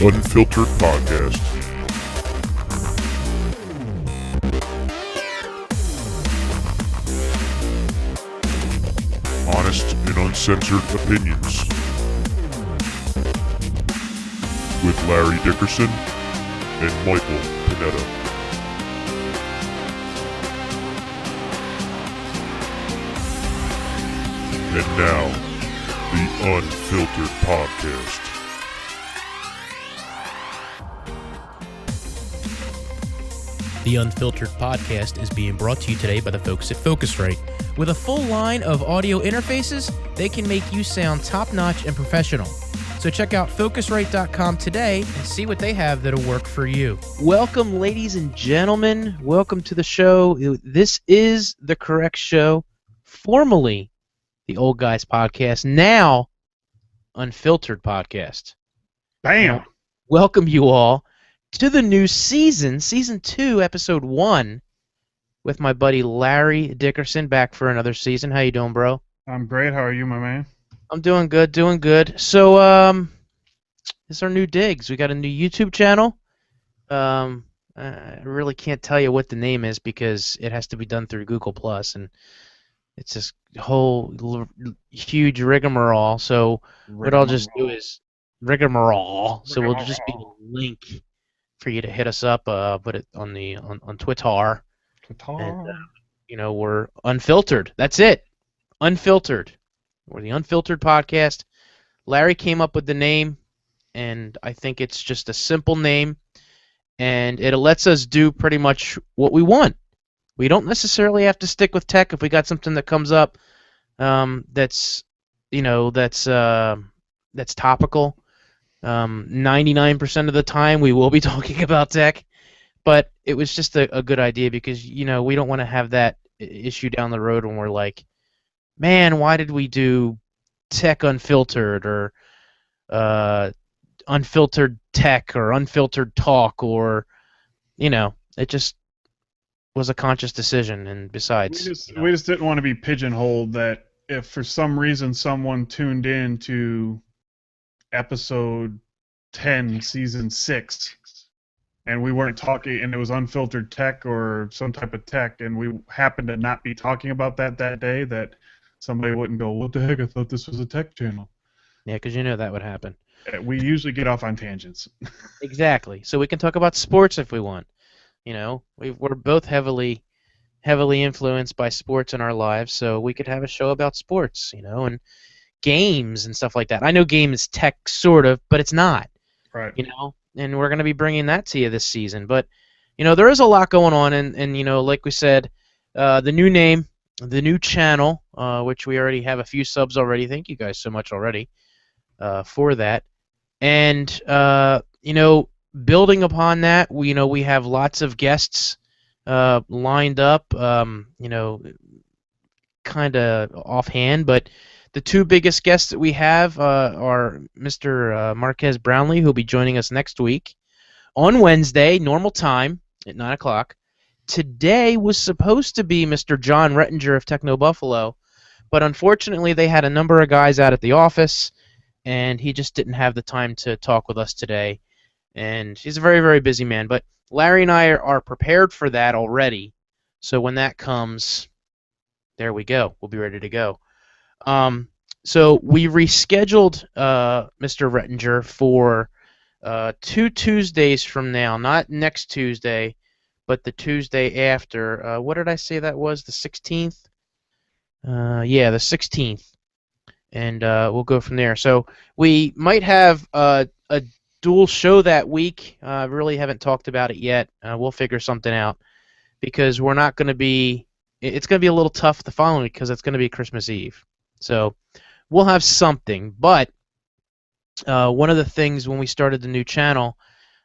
Unfiltered Podcast. Honest and uncensored opinions. With Larry Dickerson and Michael Panetta. And now, the Unfiltered Podcast. The Unfiltered Podcast is being brought to you today by the folks at Focusrite. With a full line of audio interfaces, they can make you sound top-notch and professional. So check out Focusrite.com today and see what they have that'll work for you. Welcome, ladies and gentlemen. Welcome to the show. This is the correct show, formerly the Old Guys Podcast, now Unfiltered Podcast. Bam! Welcome you all to the new season, Season 2, Episode 1, with my buddy Larry Dickerson, back for another season. How you doing, bro? I'm great. How are you, my man? I'm doing good, doing good. So, this is our new digs. We got a new YouTube channel. I really can't tell you what the name is because it has to be done through Google+, and it's this whole huge rigmarole. So what I'll just do is rigmarole. So we'll just be a link for you to hit us up, put it on Twitter. And, we're Unfiltered. That's it. Unfiltered. We're the Unfiltered Podcast. Larry came up with the name, and I think it's just a simple name, and it lets us do pretty much what we want. We don't necessarily have to stick with tech if we got something that comes up that's topical. 99% of the time we will be talking about tech, but it was just a good idea because we don't want to have that issue down the road when we're like, man, why did we do Tech Unfiltered or Unfiltered Tech or Unfiltered Talk, or it just was a conscious decision. And besides, we just didn't want to be pigeonholed that if for some reason someone tuned in to episode 10, season 6, and we weren't talking, and it was unfiltered tech or some type of tech, and we happened to not be talking about that day, that somebody wouldn't go, what the heck, I thought this was a tech channel. Yeah, because that would happen. We usually get off on tangents. Exactly. So we can talk about sports if we want. We're both heavily influenced by sports in our lives, so we could have a show about sports, and games and stuff like that. I know game is tech, sort of, but it's not. Right. And we're going to be bringing that to you this season. But, there is a lot going on, and like we said, the new name, the new channel, which we already have a few subs already. Thank you guys so much already for that. And, building upon that, we have lots of guests lined up, kind of offhand, but the two biggest guests that we have are Mr. Marquez Brownlee, who'll be joining us next week on Wednesday, normal time at 9 o'clock. Today was supposed to be Mr. John Rettinger of Techno Buffalo, but unfortunately they had a number of guys out at the office, and he just didn't have the time to talk with us today. And he's a very, very busy man. But Larry and I are prepared for that already, so when that comes, there we go. We'll be ready to go. So we rescheduled Mr. Rettinger for 2 Tuesdays from now, not next Tuesday, but the Tuesday after. What did I say that was? The 16th? Yeah, the 16th. And we'll go from there. So we might have a dual show that week. Really haven't talked about it yet. We'll figure something out because we're not going to be. It's going to be a little tough the following week because it's going to be Christmas Eve. So we'll have something. But one of the things when we started the new channel,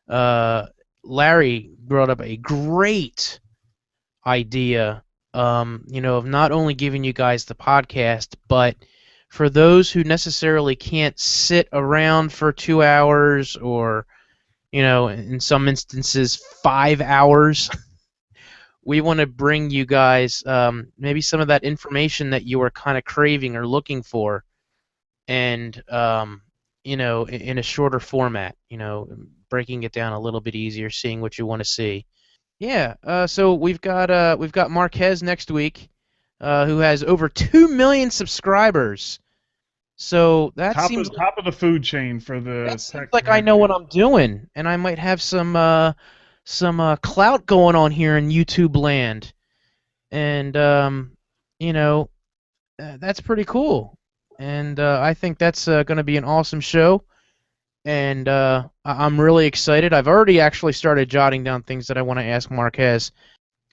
Larry brought up a great idea, of not only giving you guys the podcast, but for those who necessarily can't sit around for 2 hours or, in some instances 5 hours, we want to bring you guys maybe some of that information that you are kind of craving or looking for, and in a shorter format, breaking it down a little bit easier, seeing what you want to see. Yeah. So we've got Marquez next week, who has over 2 million subscribers. So that Top seems of top of the food chain for that the seems tech like I know what I'm doing, and I might have some clout going on here in YouTube land, and you know that's pretty cool, and I think that's going to be an awesome show, and I'm really excited. I've already actually started jotting down things that I want to ask Marquez.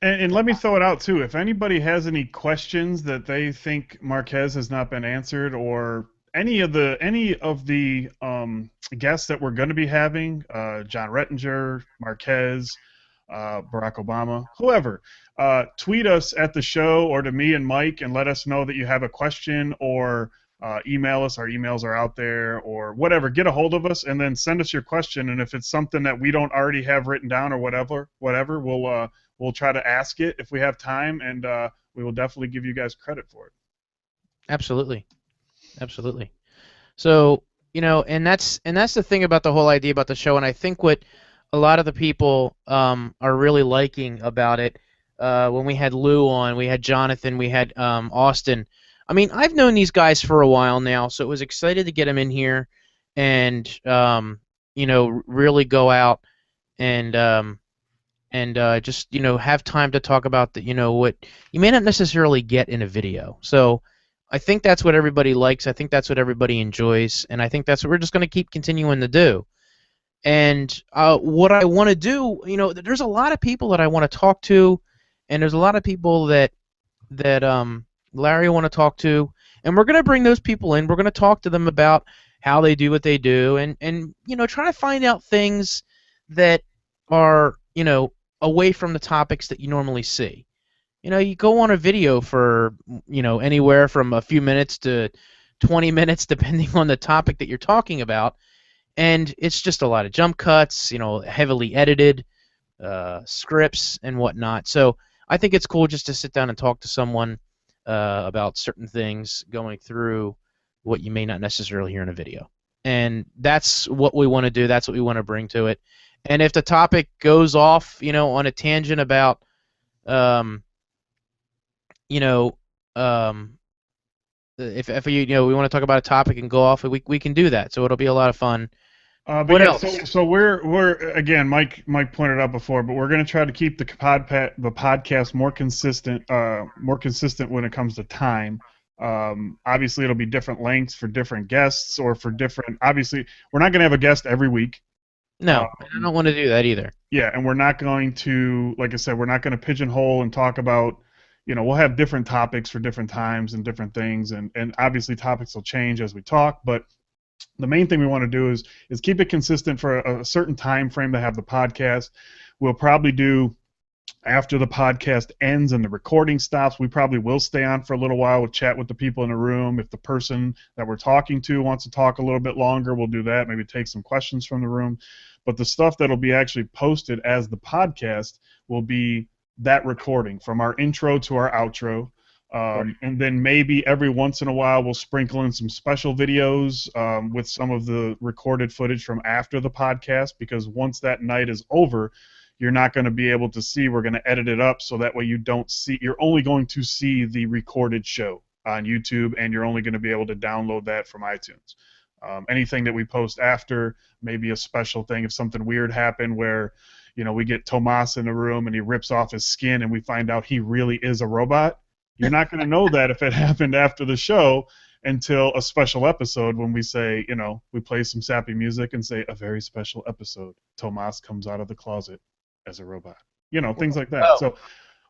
And let me throw it out too. If anybody has any questions that they think Marquez has not been answered, or any of the guests that we're going to be having, John Rettinger, Marquez, Barack Obama, whoever, tweet us at the show or to me and Mike and let us know that you have a question, or email us. Our emails are out there, or whatever. Get a hold of us and then send us your question. And if it's something that we don't already have written down or whatever, we'll try to ask it if we have time, and we will definitely give you guys credit for it. Absolutely, absolutely. So, and that's the thing about the whole idea about the show, and I think what a lot of the people are really liking about it. When we had Lou on, we had Jonathan, we had Austin. I mean, I've known these guys for a while now, so it was excited to get them in here, and really go out and just have time to talk about what you may not necessarily get in a video. So I think that's what everybody likes. I think that's what everybody enjoys, and I think that's what we're just going to keep continuing to do. And what I want to do, there's a lot of people that I want to talk to, and there's a lot of people that Larry want to talk to, and we're going to bring those people in. We're going to talk to them about how they do what they do, and try to find out things that are away from the topics that you normally see. You go on a video for anywhere from a few minutes to 20 minutes, depending on the topic that you're talking about, and it's just a lot of jump cuts, heavily edited scripts and whatnot. So I think it's cool just to sit down and talk to someone about certain things, going through what you may not necessarily hear in a video. And that's what we want to do. That's what we want to bring to it. And if the topic goes off, on a tangent about, if we want to talk about a topic and go off, we can do that. So it'll be a lot of fun. But What yeah, else? so we're again, Mike pointed out before, but we're going to try to keep the podcast more consistent when it comes to time. Obviously, it'll be different lengths for different guests, or for different. Obviously, we're not going to have a guest every week. No, I don't want to do that either. Yeah, and we're not going to, like I said, we're not going to pigeonhole and talk about, we'll have different topics for different times and different things, and obviously topics will change as we talk, but the main thing we want to do is keep it consistent for a certain time frame to have the podcast. We'll probably do, after the podcast ends and the recording stops, we probably will stay on for a little while. We'll chat with the people in the room. If the person that we're talking to wants to talk a little bit longer, we'll do that. Maybe take some questions from the room. But the stuff that'll be actually posted as the podcast will be that recording, from our intro to our outro. And then maybe every once in a while we'll sprinkle in some special videos with some of the recorded footage from after the podcast, because once that night is over, you're not going to be able to see. We're going to edit it up so that way you're only going to see the recorded show on YouTube, and you're only going to be able to download that from iTunes. Anything that we post after, maybe a special thing, if something weird happened where, we get Tomas in the room and he rips off his skin and we find out he really is a robot, you're not going to know that if it happened after the show until a special episode, when we say, we play some sappy music and say, a very special episode. Tomas comes out of the closet as a robot. Things like that. Oh. So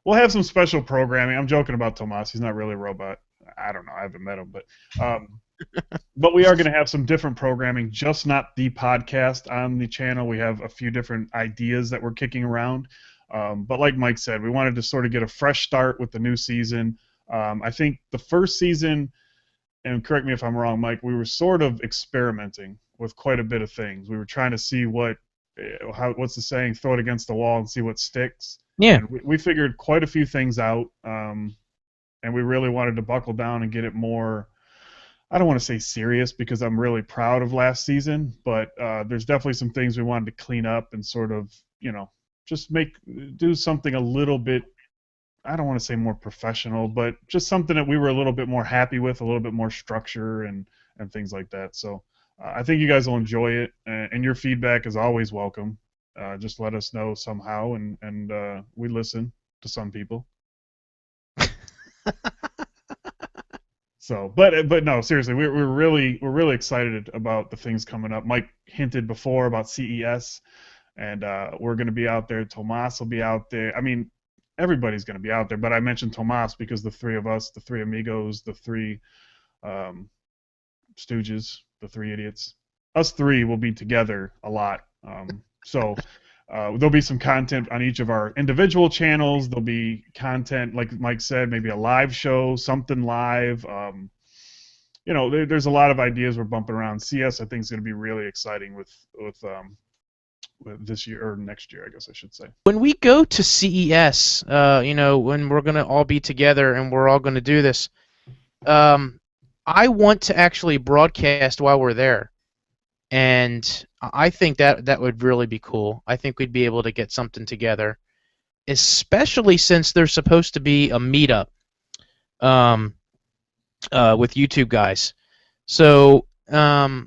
we'll have some special programming. I'm joking about Tomas. He's not really a robot. I don't know. I haven't met him. But we are going to have some different programming, just not the podcast on the channel. We have a few different ideas that we're kicking around. But like Mike said, we wanted to sort of get a fresh start with the new season. I think the first season, and correct me if I'm wrong, Mike, we were sort of experimenting with quite a bit of things. We were trying to see what's the saying, throw it against the wall and see what sticks. Yeah. And we figured quite a few things out, and we really wanted to buckle down and get it more, I don't want to say serious because I'm really proud of last season, but there's definitely some things we wanted to clean up and sort of, just do something a little bit. I don't want to say more professional, but just something that we were a little bit more happy with, a little bit more structure and things like that. So I think you guys will enjoy it, and your feedback is always welcome. Just let us know somehow, and we listen to some people. So, but no, seriously, we're really excited about the things coming up. Mike hinted before about CES, and we're going to be out there. Tomas will be out there. I mean, everybody's going to be out there, but I mentioned Tomas because the three of us, the three amigos, the three um, stooges, the three idiots, us three will be together a lot. So there'll be some content on each of our individual channels. There'll be content, like Mike said, maybe a live show, something live. There's a lot of ideas we're bumping around. CS, I think, is going to be really exciting with this year or next year, I guess I should say. When we go to CES, when we're going to all be together and we're all going to do this, I want to actually broadcast while we're there. And I think that would really be cool. I think we'd be able to get something together, especially since there's supposed to be a meetup with YouTube guys. So yeah,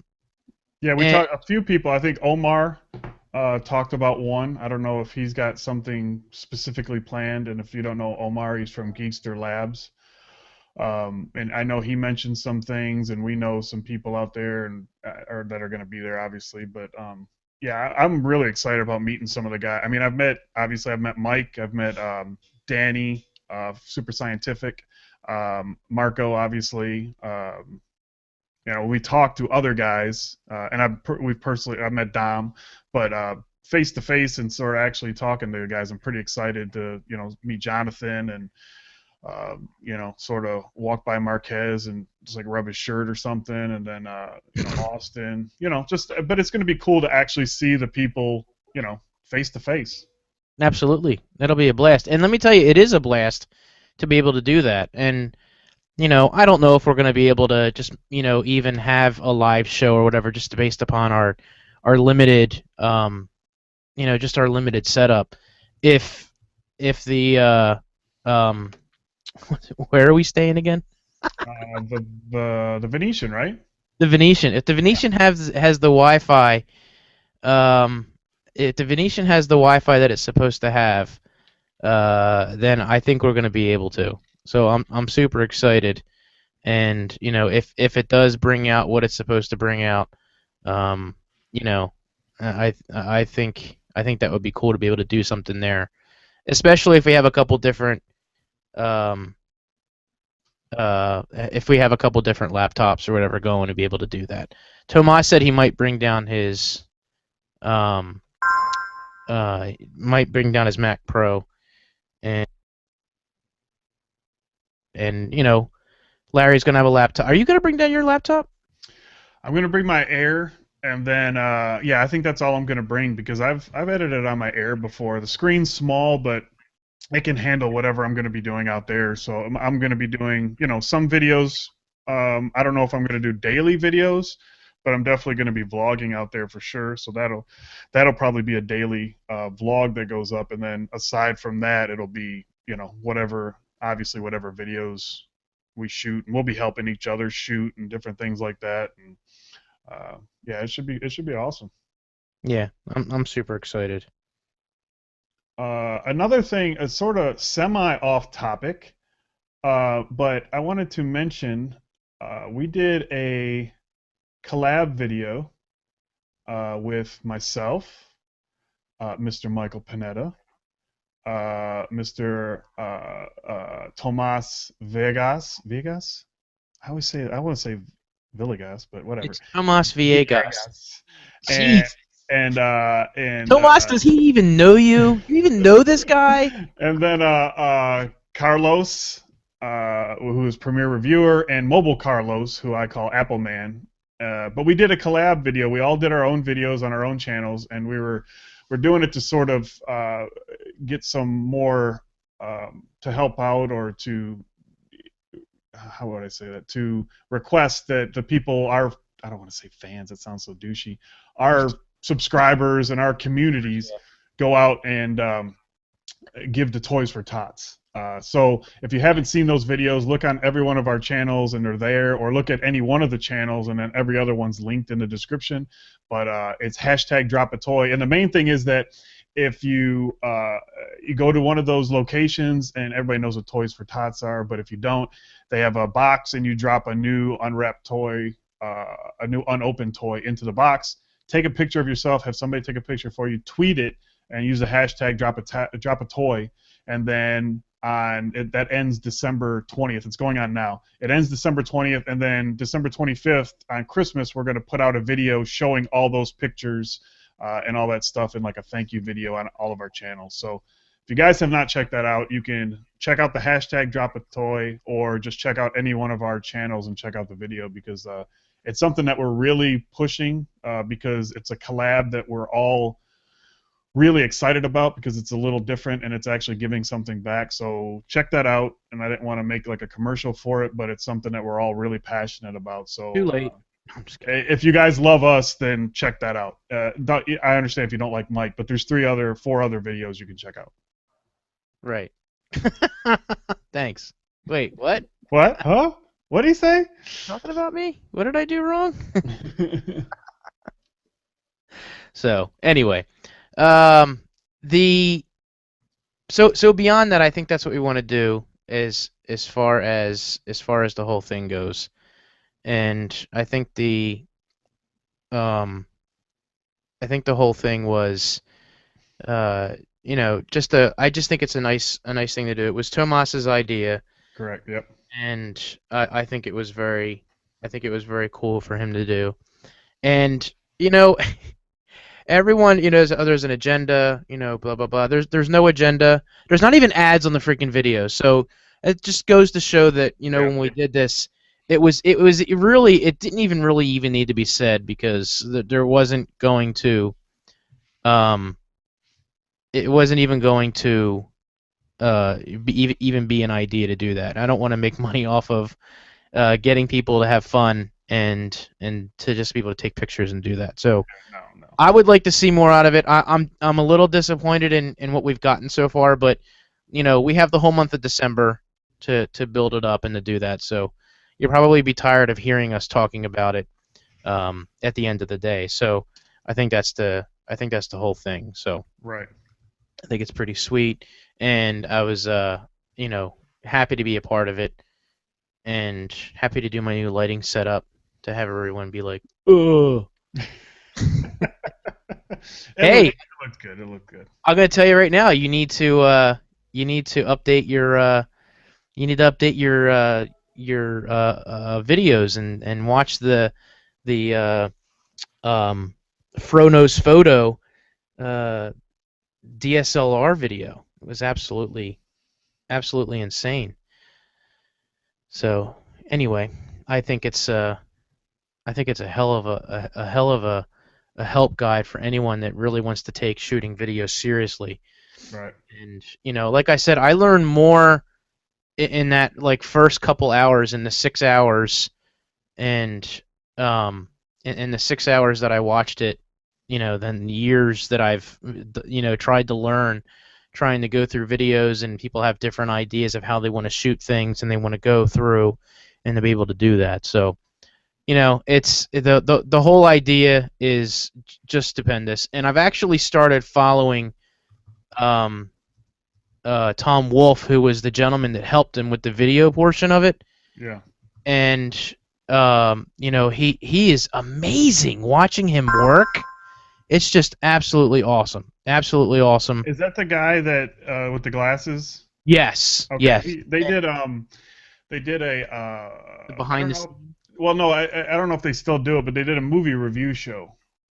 we talked a few people. I think Omar talked about one. I don't know if he's got something specifically planned, and if you don't know Omar, he's from Geekster Labs. And I know he mentioned some things, and we know some people out there and or that are going to be there, obviously. But yeah, I'm really excited about meeting some of the guys. I mean, I've met Mike, I've met Danny, Super Scientific, Marco, obviously. We talked to other guys, and I've met Dom, but face to face and sort of actually talking to the guys, I'm pretty excited to meet Jonathan and. Sort of walk by Marquez and just like rub his shirt or something, and then Austin, but it's going to be cool to actually see the people, face to face. Absolutely, that'll be a blast. And let me tell you, it is a blast to be able to do that. And I don't know if we're going to be able to just even have a live show or whatever, just based upon our limited just our limited setup. If the where are we staying again? The Venetian, right? The Venetian. If the Venetian has the Wi-Fi, if the Venetian has the Wi-Fi that it's supposed to have, then I think we're going to be able to. So I'm super excited, and if it does bring out what it's supposed to bring out, I think that would be cool to be able to do something there, especially if we have a couple different. If we have a couple different laptops or whatever going to be able to do that. Tomas said he might bring down his Mac Pro, and Larry's gonna have a laptop. Are you gonna bring down your laptop? I'm gonna bring my Air, and then yeah, I think that's all I'm gonna bring because I've edited on my Air before. The screen's small, but it can handle whatever I'm going to be doing out there. So I'm going to be doing, some videos. I don't know if I'm going to do daily videos, but I'm definitely going to be vlogging out there for sure. So that'll probably be a daily vlog that goes up. And then aside from that, it'll be, whatever videos we shoot, and we'll be helping each other shoot and different things like that. And yeah, it should be awesome. Yeah, I'm super excited. Another thing, a sort of semi off topic, but I wanted to mention we did a collab video with myself, Mr. Michael Panetta, Mr. Tomas Vegas. I want to say Villegas, but whatever. It's Tomas Villegas. And Tomas, does he even know you? You even know this guy? And then Carlos, who is Premier Reviewer, and Mobile Carlos, who I call Apple Man. But we did a collab video. We all did our own videos on our own channels, and we're doing it to sort of get some more to help out or to how would I say that? To request that the people, I don't want to say fans, it sounds so douchey, our subscribers and our communities go out and give to Toys for Tots. So if you haven't seen those videos, look on every one of our channels and they're there, or look at any one of the channels and then every other one's linked in the description. But it's hashtag drop a toy. And the main thing is that if you go to one of those locations, and everybody knows what Toys for Tots are, but if you don't, they have a box and you drop a new unwrapped toy, a new unopened toy into the box. Take a picture of yourself, have somebody take a picture for you, tweet it, and use the hashtag drop a toy, and then that ends December 20th. It's going on now. It ends December 20th, and then December 25th on Christmas, we're going to put out a video showing all those pictures and all that stuff in like a thank you video on all of our channels. So if you guys have not checked that out, you can check out the hashtag drop a toy, or just check out any one of our channels and check out the video, because it's something that we're really pushing, because it's a collab that we're all really excited about, because it's a little different and it's actually giving something back. So check that out. And I didn't want to make like a commercial for it, but it's something that we're all really passionate about. So Too late. If you guys love us, then check that out. I understand if you don't like Mike, but there's 4 other videos you can check out. Right. Thanks. Wait, what? What? Huh? What did he say? Talking about me? What did I do wrong? So anyway, so beyond that, I think that's what we want to do, is as far as the whole thing goes, and I think the whole thing was, I just think it's a nice thing to do. It was Tomas's idea. Correct. Yep. And I think it was very cool for him to do. And everyone, there's an agenda, blah blah blah. There's no agenda. There's not even ads on the freaking videos. So it just goes to show that when we did this, it didn't even really need to be said, because there wasn't going to it wasn't even going to even be an idea to do that. I don't want to make money off of getting people to have fun and to just be able to take pictures and do that. So No. I would like to see more out of it. I'm a little disappointed in what we've gotten so far, but we have the whole month of December to build it up and to do that. So you'll probably be tired of hearing us talking about it at the end of the day. So I think that's the whole thing. So Right. I think it's pretty sweet, and I was happy to be a part of it, and happy to do my new lighting setup, to have everyone be like, "Ugh." Hey, it looked good. It looked good. I'm gonna tell you right now, you need to update your videos and watch the Frono's photo DSLR video. It was absolutely insane. So anyway, I think it's a hell of a help guide for anyone that really wants to take shooting video seriously. Right. And like I said, I learned more in that first couple hours, in the 6 hours, and in the 6 hours that I watched it, than years that I've tried to learn, trying to go through videos, and people have different ideas of how they want to shoot things, and they want to go through and to be able to do that. So it's the whole idea is just stupendous. And I've actually started following Tom Wolfe, who was the gentleman that helped him with the video portion of it. Yeah. And he is amazing. Watching him work, it's just absolutely awesome. Absolutely awesome. Is that the guy that with the glasses? Yes. Okay. Yes. They did a behind the. Well, no, I don't know if they still do it, but they did a movie review show.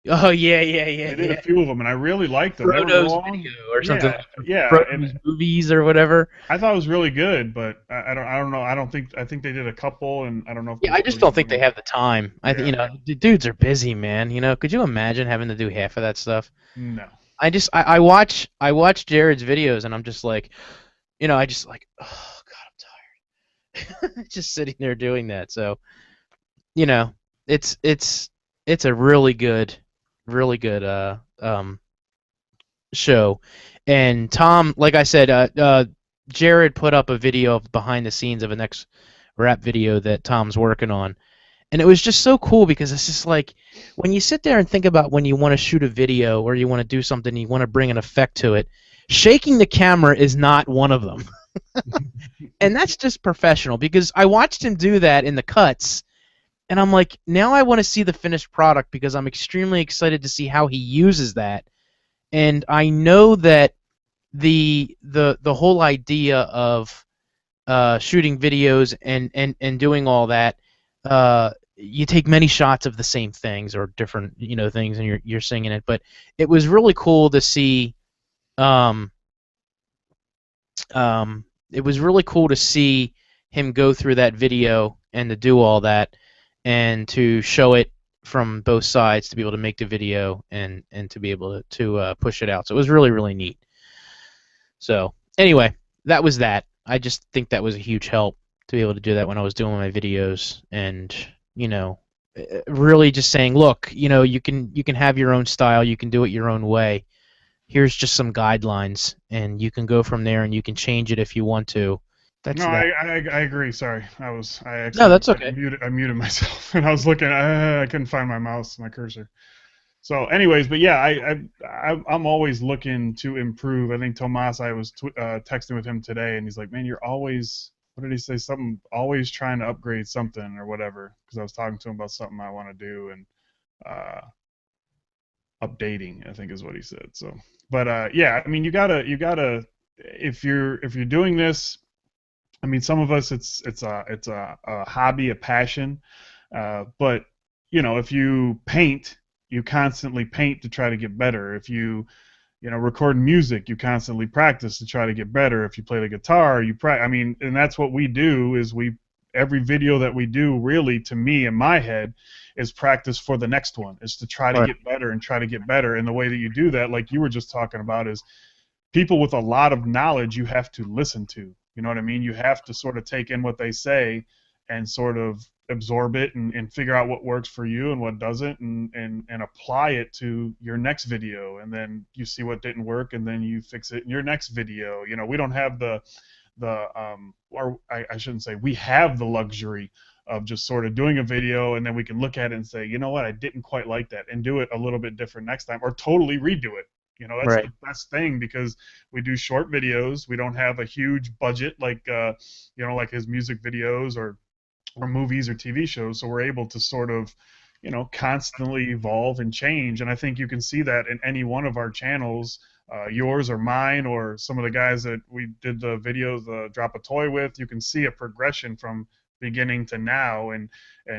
Oh yeah. They did a few of them, and I really liked them. Frono's video or something. Yeah, Frono's movies or whatever. I thought it was really good, but I don't know. I think they did a couple, and I don't know. Yeah, I just don't think they have the time. The dudes are busy, man. Could you imagine having to do half of that stuff? No. I watch Jared's videos, and I'm just like, oh God, I'm tired. just sitting there doing that. So, you know, it's a really good show. And Tom, like I said, Jared put up a video of behind the scenes of a next rap video that Tom's working on. And it was just so cool because it's just like when you sit there and think about when you want to shoot a video or you want to do something, you want to bring an effect to it, shaking the camera is not one of them. And that's just professional because I watched him do that in the cuts and I'm like, now I want to see the finished product because I'm extremely excited to see how he uses that. And I know that the whole idea of shooting videos and doing all that, you take many shots of the same things or different things, and you're singing it. But it was really cool to see. Um, it was really cool to see him go through that video and to do all that and to show it from both sides to be able to make the video and to be able to push it out. So it was really, really neat. So anyway, that was that. I just think that was a huge help to be able to do that when I was doing my videos and, really just saying, look, you can have your own style, you can do it your own way. Here's just some guidelines, and you can go from there, and you can change it if you want to. That's No, that. I agrry. Sorry, I No, that's okay. I muted myself, and I was looking. I couldn't find my mouse, my cursor. So, anyways, but yeah, I'm always looking to improve. I think Tomas, I was texting with him today, and he's like, "Man, you're always." What did he say? Something always trying to upgrade something or whatever. Because I was talking to him about something I want to do and updating, I think is what he said. So, but yeah, I mean, you gotta if you're doing this. I mean, some of us it's a hobby, a passion, but if you paint, you constantly paint to try to get better. If you record music, you constantly practice to try to get better. If you play the guitar, I mean, and that's what we do. Is every video that we do, really, to me in my head, is practice for the next one. Is to try to get better and try to get better. And the way that you do that, like you were just talking about, is people with a lot of knowledge you have to listen to. You know what I mean? You have to sort of take in what they say and sort of absorb it and figure out what works for you and what doesn't and apply it to your next video. And then you see what didn't work and then you fix it in your next video. We don't have or I shouldn't say, we have the luxury of just sort of doing a video and then we can look at it and say, you know what, I didn't quite like that, and do it a little bit different next time or totally redo it. That's Right. the best thing because we do short videos. We don't have a huge budget like like his music videos or movies or TV shows. So we're able to sort of, constantly evolve and change. And I think you can see that in any one of our channels, yours or mine or some of the guys that we did the videos, Drop a Toy with. You can see a progression from beginning to now. And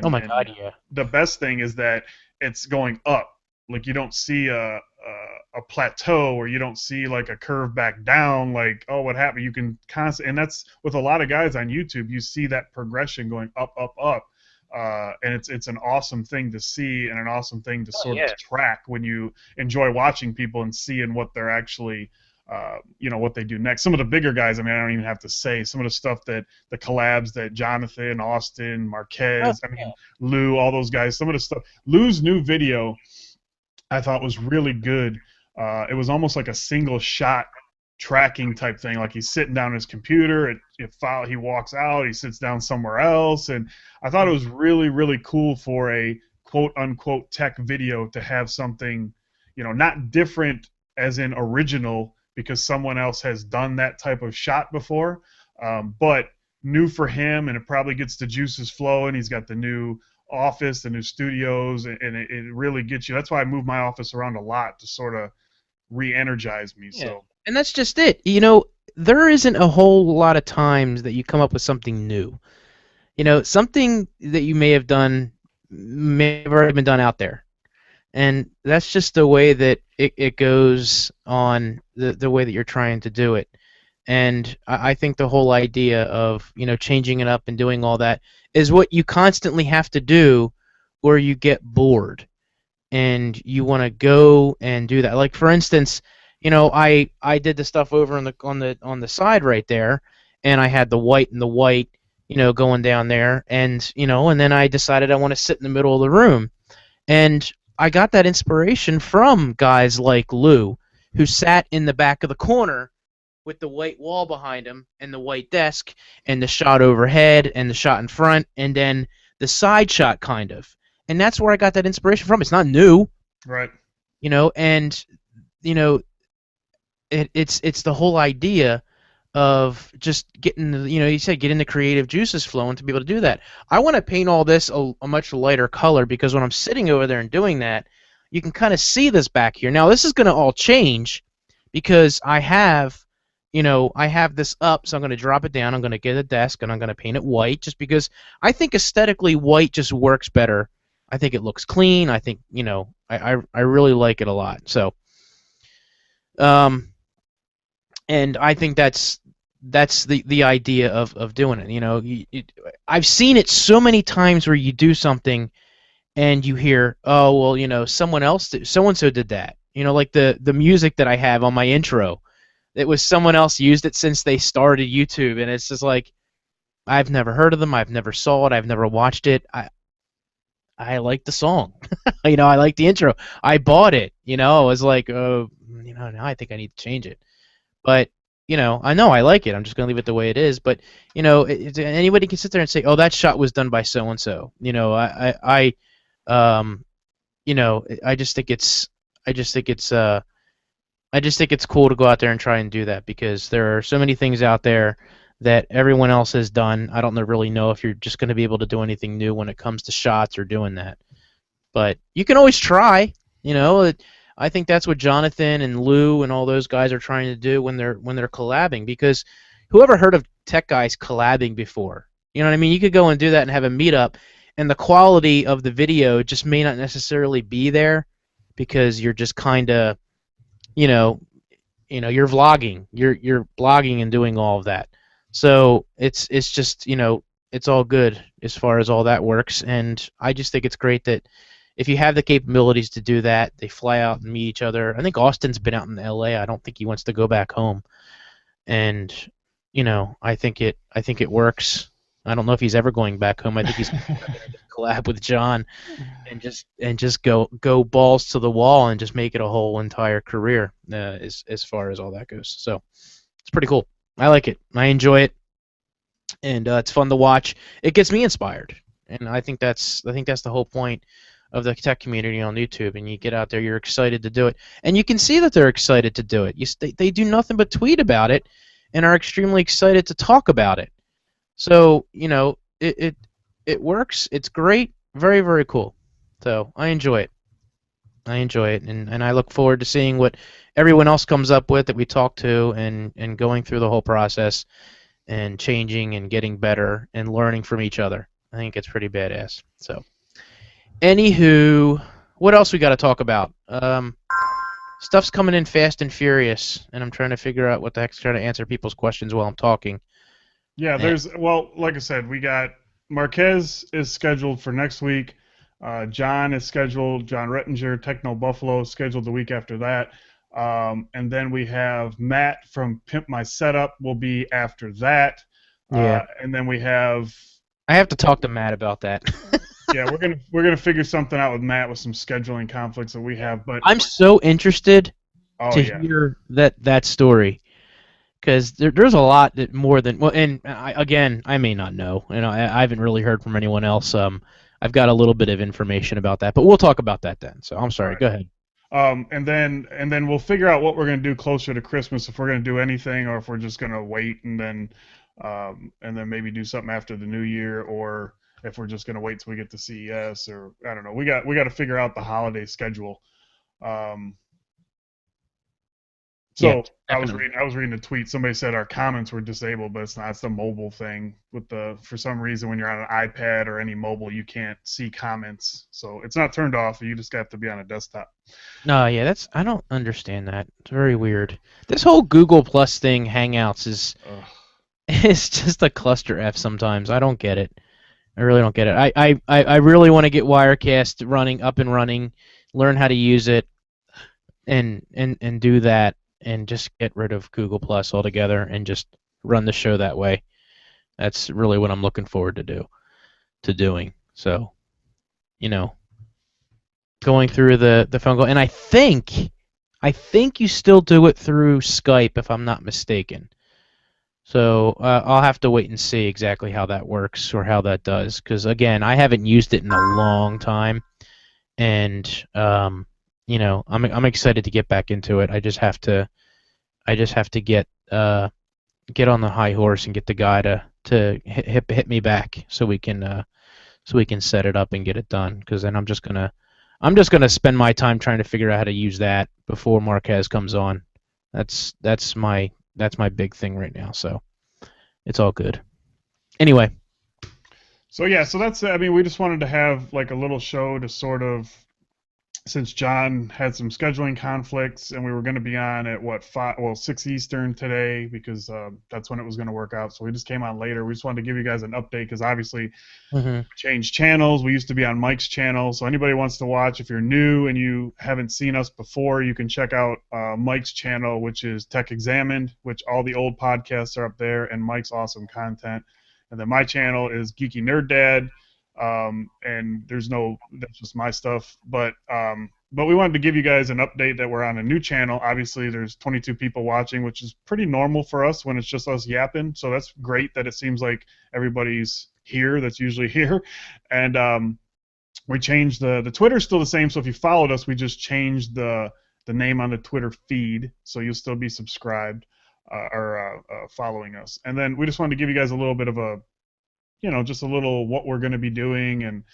Oh my God, yeah. the best thing is that it's going up. Like you don't see a plateau, or you don't see like a curve back down, like, oh, what happened? You can and that's with a lot of guys on YouTube. You see that progression going up, up, up, and it's an awesome thing to see and an awesome thing to sort of track when you enjoy watching people and seeing what they're actually, what they do next. Some of the bigger guys, I mean, I don't even have to say some of the stuff that the collabs that Jonathan, Austin, Marquez, Lou, all those guys. Some of the stuff. Lou's new video, I thought was really good. It was almost like a single shot tracking type thing. Like he's sitting down at his computer, he walks out, he sits down somewhere else, and I thought it was really, really cool for a quote unquote tech video to have something, not different as in original because someone else has done that type of shot before, but new for him, and it probably gets the juices flowing. He's got the new office, the new studios, and it really gets you. That's why I move my office around a lot to sort of re-energize me. Yeah. So, and that's just it. There isn't a whole lot of times that you come up with something new. Something that you may have done may have already been done out there. And that's just the way that it goes on, the way that you're trying to do it. And I think the whole idea of, changing it up and doing all that is what you constantly have to do, or you get bored. And you want to go and do that. Like for instance, I did the stuff over on the side right there, and I had the white and the white, going down there, and and then I decided I want to sit in the middle of the room, and I got that inspiration from guys like Lou, who sat in the back of the corner with the white wall behind him and the white desk and the shot overhead and the shot in front and then the side shot kind of. And that's where I got that inspiration from. It's not new, Right. and it's the whole idea of just getting you said getting the creative juices flowing to be able to do that. I want to paint all this a much lighter color because when I'm sitting over there and doing that, you can kind of see this back here. Now this is going to all change because I have this up, so I'm going to drop it down. I'm going to get a desk and I'm going to paint it white just because I think aesthetically white just works better. I think it looks clean. I think I really like it a lot. So and I think that's the idea of doing it. I've seen it so many times where you do something and you hear, oh well, someone else so and so did that. Like the music that I have on my intro, it was someone else used it since they started YouTube, and it's just like I've never heard of them, I've never saw it, I've never watched it. I like the song, I like the intro. I bought it, I was like, now I think I need to change it. But I know I like it. I'm just gonna leave it the way it is. But anybody can sit there and say, "Oh, that shot was done by so and so." I just think it's cool to go out there and try and do that because there are so many things out there that everyone else has done. I don't really know if you're just going to be able to do anything new when it comes to shots or doing that. But you can always try. I think that's what Jonathan and Lou and all those guys are trying to do when they're collabing, because whoever heard of tech guys collabing before? You know what I mean? You could go and do that and have a meetup, and the quality of the video just may not necessarily be there because you're just kind of, you're vlogging, you're blogging and doing all of that. So it's just it's all good as far as all that works, and I just think it's great that if you have the capabilities to do that, they fly out and meet each other. I think Austin's been out in L.A. I don't think he wants to go back home, and I think it works. I don't know if he's ever going back home. I think he's going to collab with John and just go balls to the wall and just make it a whole entire career as far as all that goes. So it's pretty cool. I like it. I enjoy it, and it's fun to watch. It gets me inspired, and I think that's the whole point of the tech community on YouTube. And you get out there, you're excited to do it, and you can see that they're excited to do it. They do nothing but tweet about it, and are extremely excited to talk about it. So it works. It's great. Very, very cool. So I enjoy it. And I look forward to seeing what everyone else comes up with that we talk to, and going through the whole process and changing and getting better and learning from each other. I think it's pretty badass. So, anywho, what else we got to talk about? Stuff's coming in fast and furious, and I'm trying to figure out what the heck's trying to answer people's questions while I'm talking. Yeah, like I said, we got Marquez is scheduled for next week. John Rettinger, Techno Buffalo, is scheduled the week after that. And then we have Matt from Pimp My Setup will be after that. Yeah. And then we have... I have to talk to Matt about that. Yeah, we're gonna figure something out with Matt with some scheduling conflicts that we have. But I'm so interested to yeah. hear that story. Because there's a lot that more than and I may not know, I haven't really heard from anyone else. I've got a little bit of information about that, but we'll talk about that then. So I'm sorry, right. Go ahead. And then we'll figure out what we're gonna do closer to Christmas, if we're gonna do anything, or if we're just gonna wait and then maybe do something after the New Year, or if we're just gonna wait till we get to CES, or I don't know. We got to figure out the holiday schedule. So Yeah, I was reading a tweet. Somebody said our comments were disabled, but it's not. It's the mobile thing. For some reason, when you're on an iPad or any mobile, you can't see comments. So it's not turned off. You just have to be on a desktop. No, yeah, I don't understand that. It's very weird. This whole Google Plus thing, Hangouts, is just a cluster F sometimes. I don't get it. I really don't get it. I really want to get Wirecast up and running, learn how to use it, and do that. And just get rid of Google Plus altogether and just run the show that way. That's really what I'm looking forward to doing. So, going through the phone call, and I think you still do it through Skype, if I'm not mistaken. So I'll have to wait and see exactly how that works or how that does, because again, I haven't used it in a long time, and I'm excited to get back into it. I just have to get on the high horse and get the guy to hit me back so we can set it up and get it done. Because then I'm just gonna spend my time trying to figure out how to use that before Marquez comes on. That's my big thing right now. So it's all good. Anyway, So yeah, so that's, I mean, we just wanted to have like a little show to sort of, since John had some scheduling conflicts and we were going to be on at 6 Eastern today, because that's when it was going to work out. So we just came on later. We just wanted to give you guys an update, because obviously we changed channels. We used to be on Mike's channel. So anybody wants to watch, if you're new and you haven't seen us before, you can check out Mike's channel, which is Tech Examined, which all the old podcasts are up there, and Mike's awesome content. And then my channel is Geeky Nerd Dad. And that's just my stuff. But we wanted to give you guys an update that we're on a new channel. Obviously, there's 22 people watching, which is pretty normal for us when it's just us yapping. So that's great that it seems like everybody's here that's usually here. And we changed the Twitter's still the same. So if you followed us, we just changed the name on the Twitter feed. So you'll still be subscribed or following us. And then we just wanted to give you guys a little bit of just a little what we're going to be doing, and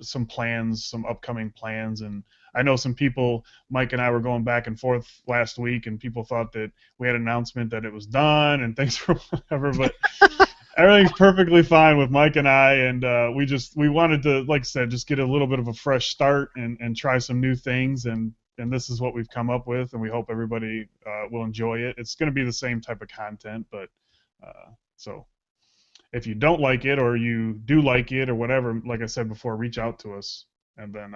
some plans, some upcoming plans. And I know some people, Mike and I were going back and forth last week, and people thought that we had an announcement that it was done and things were whatever, but everything's perfectly fine with Mike and I, and we wanted to, like I said, just get a little bit of a fresh start and try some new things, and this is what we've come up with, and we hope everybody will enjoy it. It's going to be the same type of content, but so if you don't like it or you do like it or whatever, like I said before, reach out to us, and then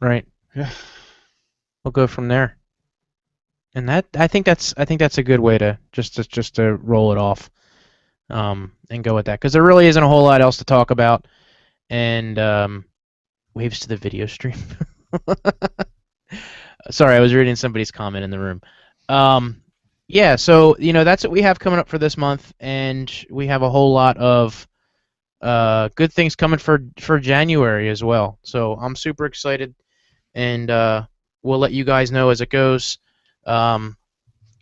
right. Yeah, We'll go from there. And I think that's a good way to just to roll it off, and go with that, because there really isn't a whole lot else to talk about. And waves to the video stream. Sorry, I was reading somebody's comment in the room. Yeah, so that's what we have coming up for this month, and we have a whole lot of good things coming for January as well. So I'm super excited, and we'll let you guys know as it goes. On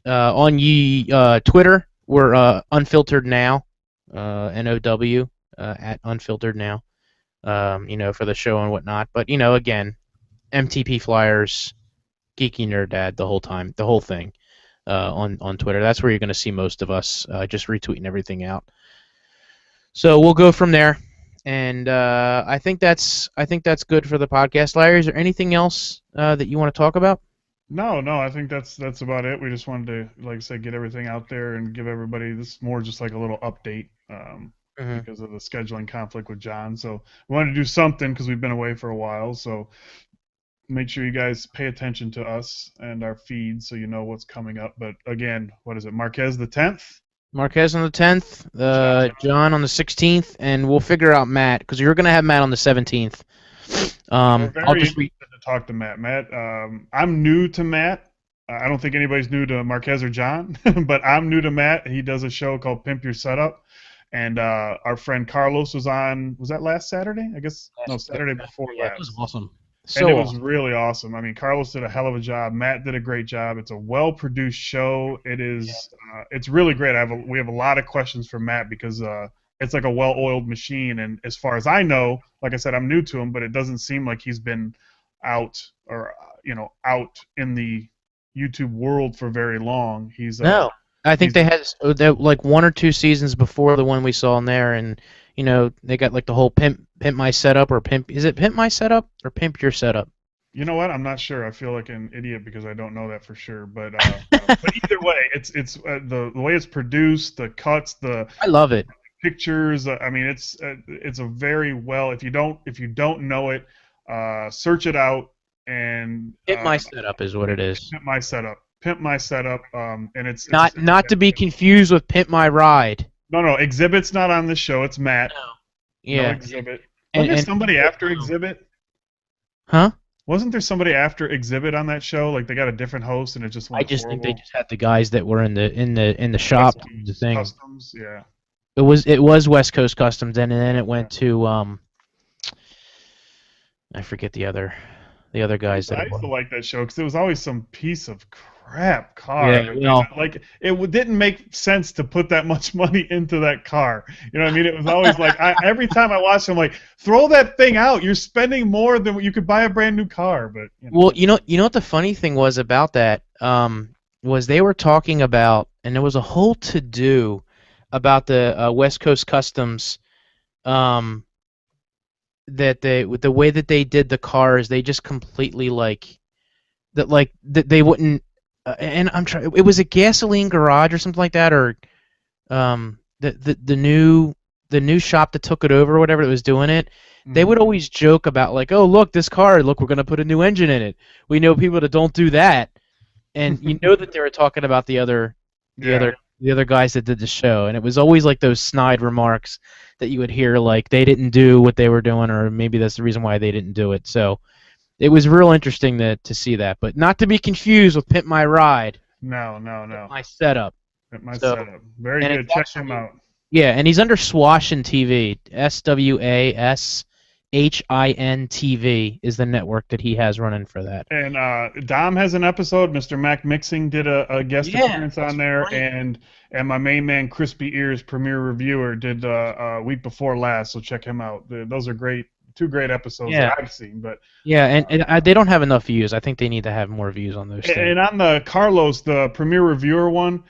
Twitter, we're Unfiltered Now, NOW at Unfiltered Now. For the show and whatnot. But again, MTP Flyers, Geeky Nerd Dad, the whole thing. On Twitter. That's where you're going to see most of us, just retweeting everything out. So we'll go from there, and I think that's good for the podcast. Larry, is there anything else that you want to talk about? No, I think that's about it. We just wanted to, like I said, get everything out there and give everybody this more just like a little update because of the scheduling conflict with John. So we wanted to do something because we've been away for a while. So make sure you guys pay attention to us and our feed so you know what's coming up. But again, what is it? Marquez the 10th? Marquez on the 10th, John on the 16th, and we'll figure out Matt, because you're going to have Matt on the 17th. We're very interested to talk to Matt. I'm new to Matt. I don't think anybody's new to Marquez or John, but I'm new to Matt. He does a show called Pimp Your Setup. And our friend Carlos was on, was that last Saturday? I guess Saturday before last. It was awesome. And it was really awesome. I mean, Carlos did a hell of a job. Matt did a great job. It's a well-produced show. It is. It's really great. We have a lot of questions for Matt because it's like a well-oiled machine. And as far as I know, like I said, I'm new to him, but it doesn't seem like he's been out out in the YouTube world for very long. He's no. I think they had like 1 or 2 seasons before the one we saw in there, and they got like the whole pimp my setup, or pimp. Is it pimp my setup or pimp your setup? You know what? I'm not sure. I feel like an idiot because I don't know that for sure. But but either way, it's the way it's produced, the cuts, I love it. Pictures. I mean, it's a very well. If you don't know it, search it out and Pimp my setup is what it is. Pimp my setup. Pimp My Setup, and it's Not to be confused with Pimp My Ride. No, Exhibit's not on this show. It's Matt. No. No Yeah. Exhibit. Wasn't there somebody after Exhibit? Huh? Wasn't there somebody after Exhibit on that show? Like they got a different host, and it just went I just think horrible. they just had the guys that were in the shop. West The thing. Customs, yeah. It was West Coast Customs, and then it went to I forget the other guys that I it used was. to like that show because it was always some piece of crap car. Yeah, well- Like didn't make sense to put that much money into that car. You know what I mean? It was always like every time I watched it, I'm like, throw that thing out. You're spending more than what you could buy a brand new car. But Well, you know what the funny thing was about that was they were talking about, and there was a whole to-do about the West Coast Customs that with the way that they did the cars, they just completely that they wouldn't. And I'm trying. It was a gasoline garage or something like that, or the new shop that took it over, or whatever that was doing it. They would always joke about like, oh look, this car, look, we're gonna put a new engine in it. We know people that don't do that, and you know that they were talking about the other guys that did the show, and it was always like those snide remarks that you would hear, like they didn't do what they were doing, or maybe that's the reason why they didn't do it. So it was real interesting to see that, but not to be confused with Pimp My Ride. No. My Setup. Pimp My Setup. Very and good. it's Check him out. Yeah, and he's under Swashin TV. SWASHIN TV is the network that he has running for that. And Dom has an episode. Mr. Mac Mixing did a guest appearance on there, right. and my main man Crispy Ears, premier reviewer, did a week before last. So check him out. Those are great, two great episodes that I've seen. But yeah, and they don't have enough views. I think they need to have more views on those. And on the Carlos, the premier reviewer one,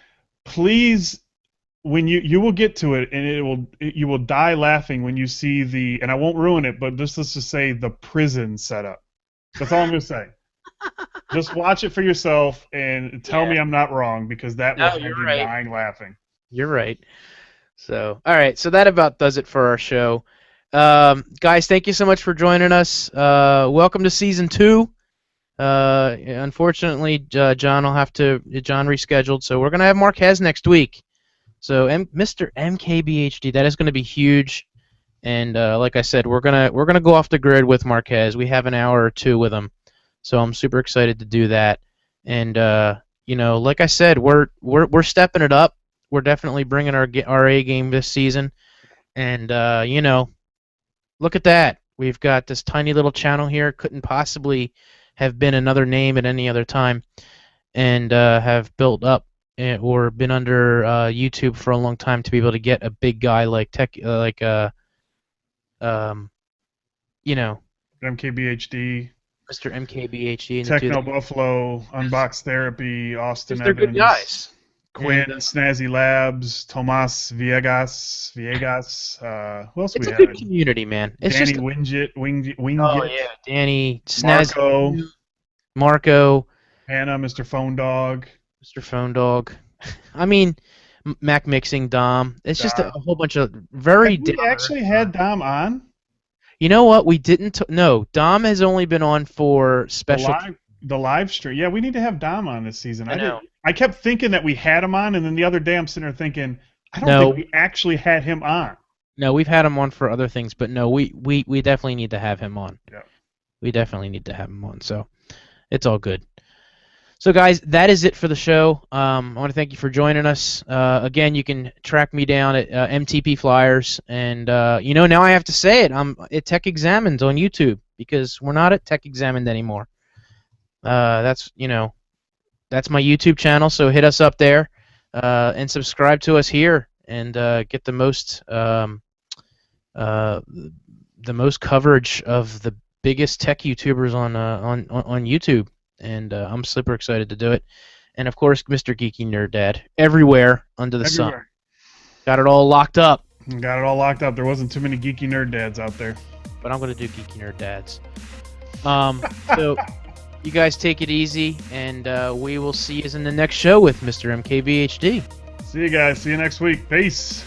please. When you will get to it, and you will die laughing when you see and I won't ruin it, but let's just say the prison setup. That's all I'm gonna say. Just watch it for yourself and tell me I'm not wrong, because that will have you dying laughing. You're right. So all right, so that about does it for our show. Guys, thank you so much for joining us. Welcome to season 2. Unfortunately, John rescheduled, so we're gonna have Marquez next week. So Mr. MKBHD, that is going to be huge, and like I said, we're gonna go off the grid with Marquez. We have an hour or two with him, so I'm super excited to do that. And like I said, we're stepping it up. We're definitely bringing our A game this season, and look at that. We've got this tiny little channel here. Couldn't possibly have been another name at any other time, and have built up or been under YouTube for a long time to be able to get a big guy like MKBHD, Mr. MKBHD, Techno Buffalo, Unbox Therapy, Austin they're Evans, good guys. Quinn, Snazzy Labs, Tomas Viegas. Who else It's we a had? good community, man. It's Danny just Wingit. oh yeah, Danny, Snazzy, Marco, Marco, Hannah, Mr. Phone Dog. Mr. Phone Dog. I mean, Mac Mixing, Dom. It's just a whole bunch of very. Have we actually had Dom on? You know what? We didn't. No, Dom has only been on for special. The live stream. Yeah, we need to have Dom on this season. I know. I kept thinking that we had him on, and then the other day I'm sitting there thinking, I don't think we actually had him on. No, we've had him on for other things, but no, we definitely need to have him on. Yeah. We definitely need to have him on, so it's all good. So, guys, that is it for the show. I want to thank you for joining us. Again, you can track me down at MTP Flyers, and now I have to say it. I'm at Tech Examined on YouTube, because we're not at Tech Examined anymore. That's my YouTube channel, so hit us up there and subscribe to us here, and get the most coverage of the biggest tech YouTubers on YouTube. And I'm super excited to do it. And, of course, Mr. Geeky Nerd Dad. Everywhere under the sun. Got it all locked up. Got it all locked up. There wasn't too many Geeky Nerd Dads out there. But I'm going to do Geeky Nerd Dads. So, you guys take it easy, and we will see you in the next show with Mr. MKBHD. See you guys. See you next week. Peace.